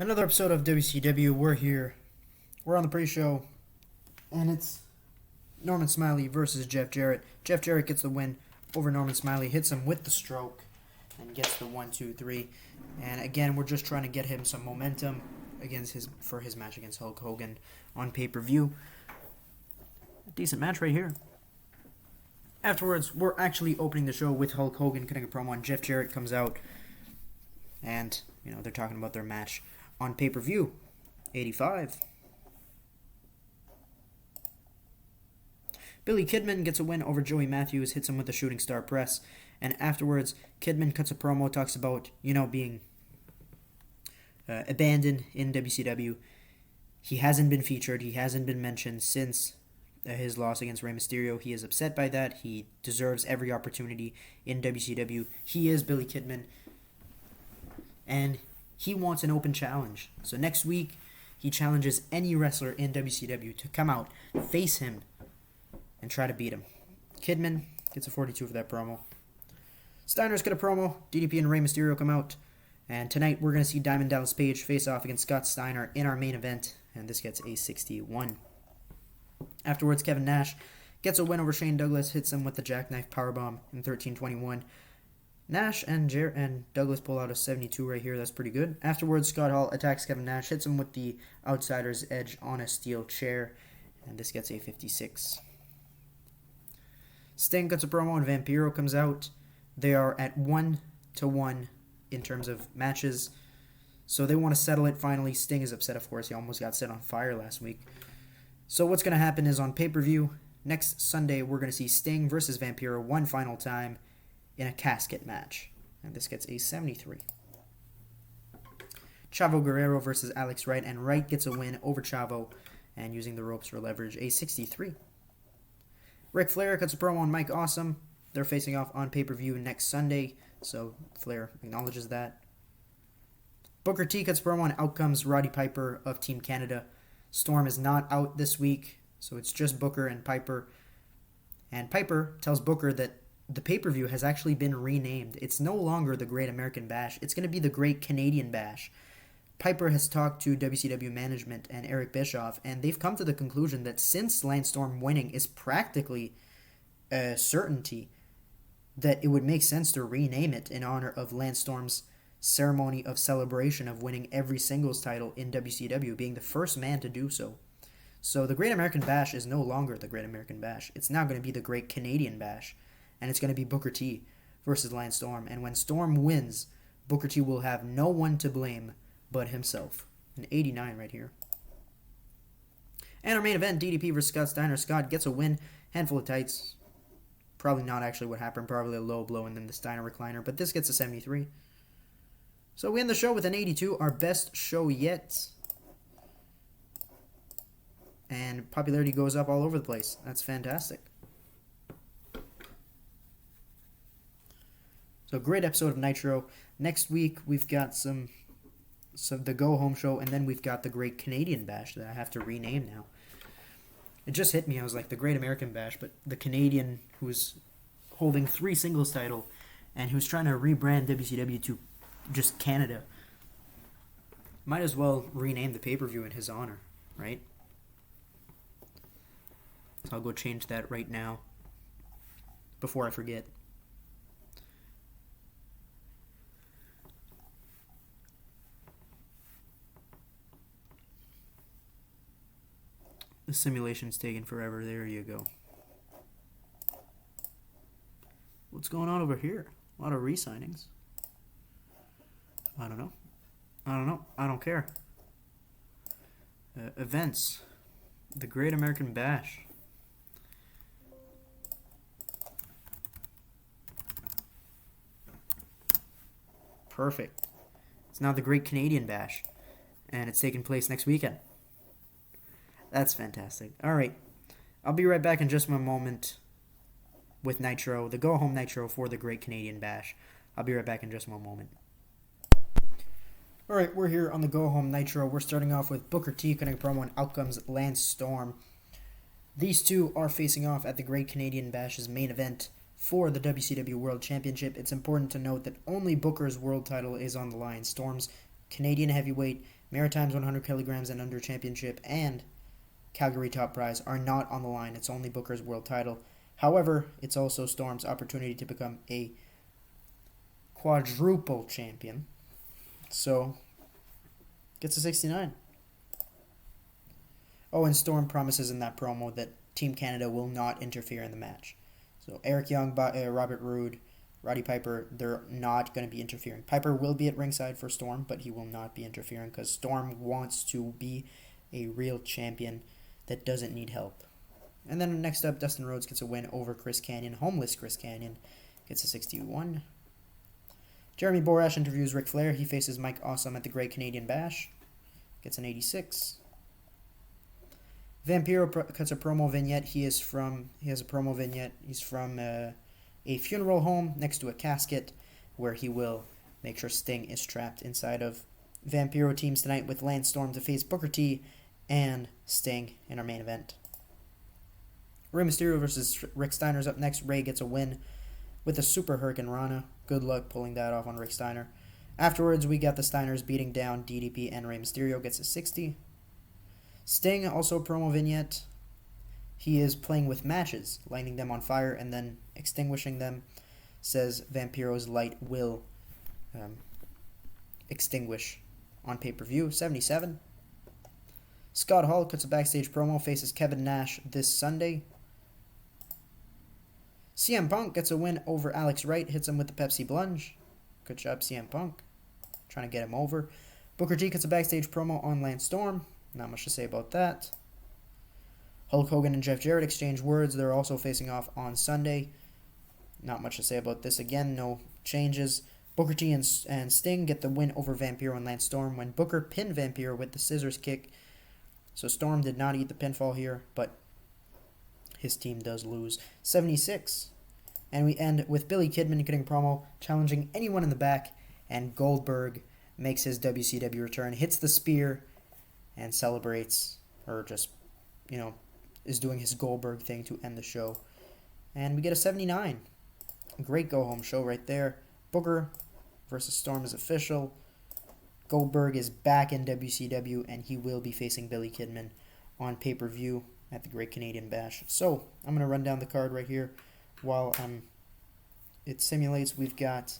Another episode of WCW. We're here. We're on the pre-show, and it's Norman Smiley versus Jeff Jarrett. Jeff Jarrett gets the win over Norman Smiley, hits him with the stroke, and gets the 1-2-3. And again, we're just trying to get him some momentum for his match against Hulk Hogan on pay-per-view. Decent match right here. Afterwards, we're actually opening the show with Hulk Hogan cutting a promo, and Jeff Jarrett comes out, and they're talking about their match on pay-per-view, 85. Billy Kidman gets a win over Joey Matthews, hits him with the shooting star press, and afterwards, Kidman cuts a promo, talks about, being abandoned in WCW. He hasn't been featured, he hasn't been mentioned since his loss against Rey Mysterio. He is upset by that. He deserves every opportunity in WCW. He is Billy Kidman, and he wants an open challenge. So next week, he challenges any wrestler in WCW to come out, face him, and try to beat him. Kidman gets a 42 for that promo. Steiner's got a promo. DDP and Rey Mysterio come out. And tonight, we're going to see Diamond Dallas Page face off against Scott Steiner in our main event. And this gets a 61. Afterwards, Kevin Nash gets a win over Shane Douglas, hits him with the jackknife powerbomb in 13:21. Nash and Douglas pull out a 72 right here. That's pretty good. Afterwards, Scott Hall attacks Kevin Nash, hits him with the outsider's edge on a steel chair, and this gets a 56. Sting gets a promo, and Vampiro comes out. They are at 1-1 in terms of matches, so they want to settle it finally. Sting is upset, of course. He almost got set on fire last week. So what's going to happen is on pay-per-view, next Sunday, we're going to see Sting versus Vampiro one final time in a casket match. And this gets a 73. Chavo Guerrero versus Alex Wright, and Wright gets a win over Chavo, and using the ropes for leverage, a 63. Ric Flair cuts a promo on Mike Awesome. They're facing off on pay-per-view next Sunday, so Flair acknowledges that. Booker T cuts a promo on Out Comes Roddy Piper of Team Canada. Storm is not out this week, so it's just Booker and Piper. And Piper tells Booker that the pay-per-view has actually been renamed. It's no longer the Great American Bash. It's going to be the Great Canadian Bash. Piper has talked to WCW management and Eric Bischoff, and they've come to the conclusion that since Lance Storm winning is practically a certainty, that it would make sense to rename it in honor of Lance Storm's ceremony of celebration of winning every singles title in WCW, being the first man to do so. So the Great American Bash is no longer the Great American Bash. It's now going to be the Great Canadian Bash. And it's going to be Booker T versus Lance Storm. And when Storm wins, Booker T will have no one to blame but himself. An 89 right here. And our main event, DDP versus Scott Steiner. Scott gets a win, handful of tights. Probably not actually what happened. Probably a low blow and then the Steiner recliner. But this gets a 73. So we end the show with an 82. Our best show yet. And popularity goes up all over the place. That's fantastic. So great episode of Nitro. Next week we've got some the Go Home show, and then we've got the Great Canadian Bash that I have to rename now. It just hit me. I was like, the Great American Bash, but the Canadian who's holding 3 singles title and who's trying to rebrand WCW to just Canada. Might as well rename the pay-per-view in his honor, right? So I'll go change that right now before I forget. The simulation's taking forever. There you go. What's going on over here? A lot of re-signings. I don't know. I don't care. Events. The Great American Bash. Perfect. It's now the Great Canadian Bash. And it's taking place next weekend. That's fantastic. Alright. I'll be right back in just a moment with Nitro. The Go Home Nitro for the Great Canadian Bash. I'll be right back in just one moment. Alright, we're here on the Go Home Nitro. We're starting off with Booker T cutting a promo and Out Comes Lance Storm. These two are facing off at the Great Canadian Bash's main event for the WCW World Championship. It's important to note that only Booker's world title is on the line. Storm's Canadian Heavyweight, Maritimes 100 kilograms and under championship, and Calgary top prize are not on the line. It's only Booker's world title. However, it's also Storm's opportunity to become a quadruple champion. So, gets a 69. Oh, and Storm promises in that promo that Team Canada will not interfere in the match. So, Eric Young, Robert Roode, Roddy Piper, they're not going to be interfering. Piper will be at ringside for Storm, but he will not be interfering because Storm wants to be a real champion that doesn't need help. And then next up, Dustin Rhodes gets a win over Chris Kanyon. Homeless Chris Kanyon gets a 61. Jeremy Borash interviews Ric Flair. He faces Mike Awesome at the Great Canadian Bash. Gets an 86. Vampiro cuts a promo vignette. He has a promo vignette. He's from a funeral home next to a casket where he will make sure Sting is trapped inside of. Vampiro teams tonight with Lance Storm to face Booker T and Sting in our main event. Rey Mysterio versus Rick Steiner is up next. Rey gets a win with a Super Hurricane Rana. Good luck pulling that off on Rick Steiner. Afterwards, we got the Steiners beating down DDP, and Rey Mysterio gets a 60. Sting, also a promo vignette. He is playing with matches, lighting them on fire and then extinguishing them. Says Vampiro's light will extinguish on pay-per-view. 77. Scott Hall cuts a backstage promo, faces Kevin Nash this Sunday. CM Punk gets a win over Alex Wright, hits him with the Pepsi Plunge. Good job, CM Punk. Trying to get him over. Booker T cuts a backstage promo on Lance Storm. Not much to say about that. Hulk Hogan and Jeff Jarrett exchange words. They're also facing off on Sunday. Not much to say about this. Again, no changes. Booker T and Sting get the win over Vampiro and Lance Storm when Booker pinned Vampiro with the scissors kick. So Storm did not eat the pinfall here, but his team does lose. 76. And we end with Billy Kidman getting a promo, challenging anyone in the back, and Goldberg makes his WCW return, hits the spear, and celebrates, or just, is doing his Goldberg thing to end the show. And we get a 79. Great go-home show right there. Booker versus Storm is official. Goldberg is back in WCW, and he will be facing Billy Kidman on pay-per-view at the Great Canadian Bash. So, I'm going to run down the card right here while it simulates. We've got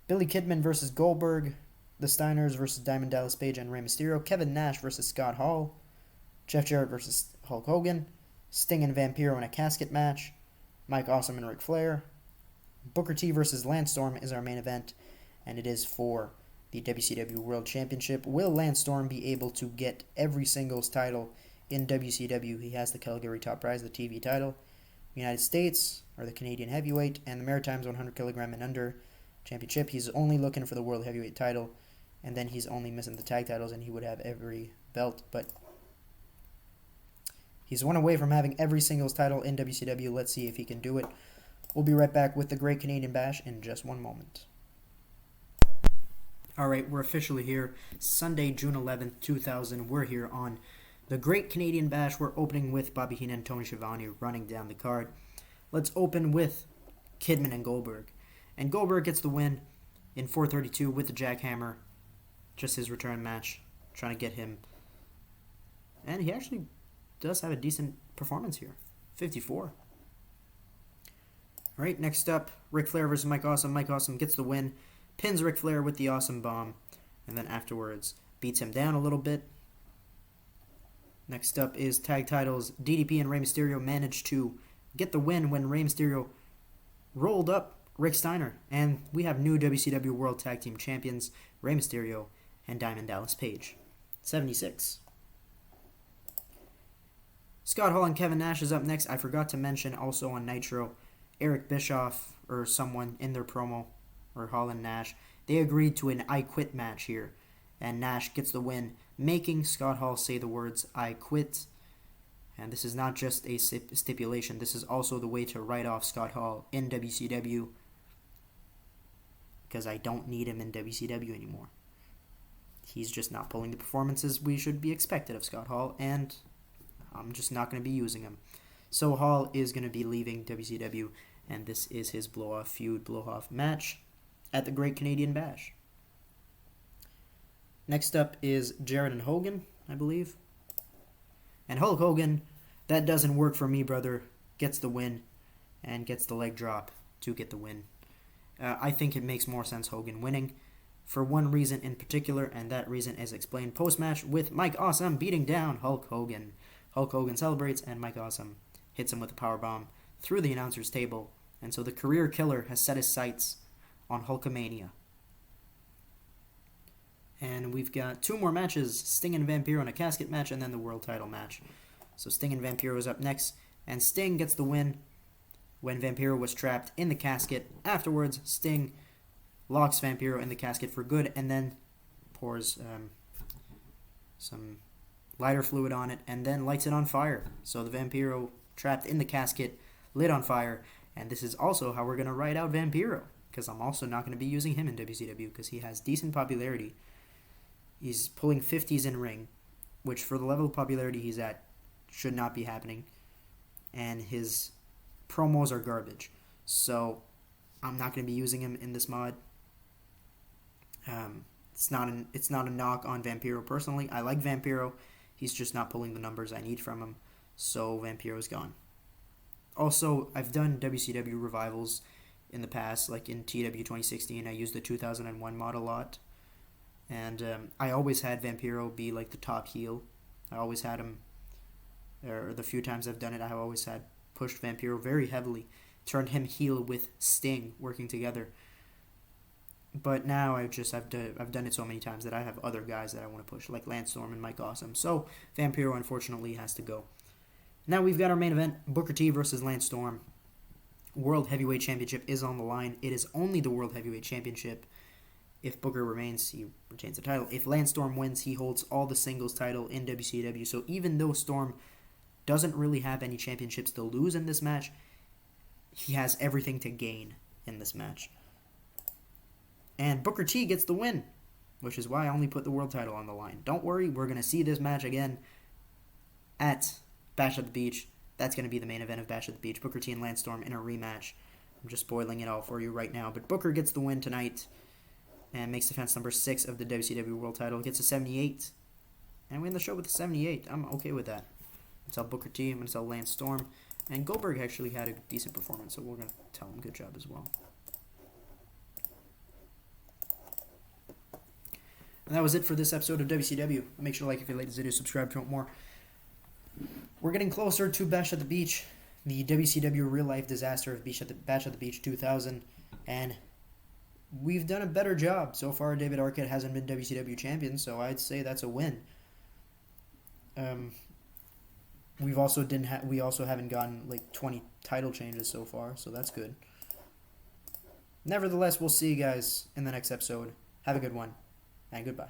Billy Kidman versus Goldberg, the Steiners versus Diamond Dallas Page and Rey Mysterio, Kevin Nash versus Scott Hall, Jeff Jarrett versus Hulk Hogan, Sting and Vampiro in a casket match, Mike Awesome and Ric Flair. Booker T versus Lance Storm is our main event, and it is for the WCW World Championship. Will Lance Storm be able to get every singles title in WCW? He has the Calgary top prize, the TV title. United States, or the Canadian Heavyweight, and the Maritimes 100 kilogram and under championship. He's only looking for the World Heavyweight title, and then he's only missing the tag titles, and he would have every belt, but he's one away from having every singles title in WCW. Let's see if he can do it. We'll be right back with the Great Canadian Bash in just one moment. Alright, we're officially here. Sunday, June 11th, 2000. We're here on the Great Canadian Bash. We're opening with Bobby Heenan and Tony Schiavone running down the card. Let's open with Kidman and Goldberg. And Goldberg gets the win in 432 with the jackhammer. Just his return match. Trying to get him. And he actually does have a decent performance here. 54. Alright, next up, Ric Flair versus Mike Awesome. Mike Awesome gets the win. Pins Ric Flair with the Awesome Bomb. And then afterwards, beats him down a little bit. Next up is tag titles. DDP and Rey Mysterio managed to get the win when Rey Mysterio rolled up Rick Steiner. And we have new WCW World Tag Team Champions, Rey Mysterio and Diamond Dallas Page. 76. Scott Hall and Kevin Nash is up next. I forgot to mention also on Nitro, Eric Bischoff or someone in their promo, or Hall and Nash, they agreed to an I Quit match here. And Nash gets the win, making Scott Hall say the words, I quit. And this is not just a stipulation. This is also the way to write off Scott Hall in WCW. Because I don't need him in WCW anymore. He's just not pulling the performances we should be expected of Scott Hall. And I'm just not going to be using him. So Hall is going to be leaving WCW. And this is his blow-off feud, blow-off match at the Great Canadian Bash. Next up is Jarrett and Hogan, I believe. And Hulk Hogan, that doesn't work for me, brother. Gets the win and gets the leg drop to get the win. I think it makes more sense Hogan winning for one reason in particular, and that reason is explained post-match with Mike Awesome beating down Hulk Hogan. Hulk Hogan celebrates, and Mike Awesome hits him with a powerbomb through the announcer's table, and so the career killer has set his sights on Hulkamania. And we've got two more matches, Sting and Vampiro in a casket match, and then the world title match. So Sting and Vampiro is up next, and Sting gets the win when Vampiro was trapped in the casket. Afterwards, Sting locks Vampiro in the casket for good, and then pours some lighter fluid on it, and then lights it on fire. So the Vampiro trapped in the casket, lit on fire, and this is also how we're going to write out Vampiro, because I'm also not going to be using him in WCW, because he has decent popularity. He's pulling 50s in ring, which for the level of popularity he's at should not be happening, and his promos are garbage. So I'm not going to be using him in this mod. It's not a knock on Vampiro personally. I like Vampiro. He's just not pulling the numbers I need from him, so Vampiro's gone. Also, I've done WCW revivals in the past, like in TEW 2016. I used the 2001 mod a lot, and I always had Vampiro be like the top heel. I always had him, or the few times I've done it, I've always had pushed Vampiro very heavily, turned him heel with Sting working together. But now I've done it so many times that I have other guys that I want to push, like Lance Storm and Mike Awesome. So Vampiro unfortunately has to go. Now we've got our main event, Booker T versus Lance Storm. World Heavyweight Championship is on the line. It is only the World Heavyweight Championship. If Booker remains, he retains the title. If Lance Storm wins, he holds all the singles title in WCW. So even though Storm doesn't really have any championships to lose in this match, he has everything to gain in this match. And Booker T gets the win, which is why I only put the world title on the line. Don't worry, we're going to see this match again at Bash at the Beach. That's going to be the main event of Bash at the Beach. Booker T and Lance Storm in a rematch. I'm just spoiling it all for you right now. But Booker gets the win tonight and makes defense number 6 of the WCW world title. Gets a 78. And we end the show with a 78. I'm okay with that. I'm going to tell Booker T. I'm going to tell Lance Storm. And Goldberg actually had a decent performance, so we're going to tell him good job as well. And that was it for this episode of WCW. Make sure to like if you like this video, subscribe if you want more. We're getting closer to Bash at the Beach, the WCW real life disaster of Bash at the Beach 2000, and we've done a better job. So far, David Arquette hasn't been WCW champion, so I'd say that's a win. We also haven't gotten like 20 title changes so far, so that's good. Nevertheless, we'll see you guys in the next episode. Have a good one. And goodbye.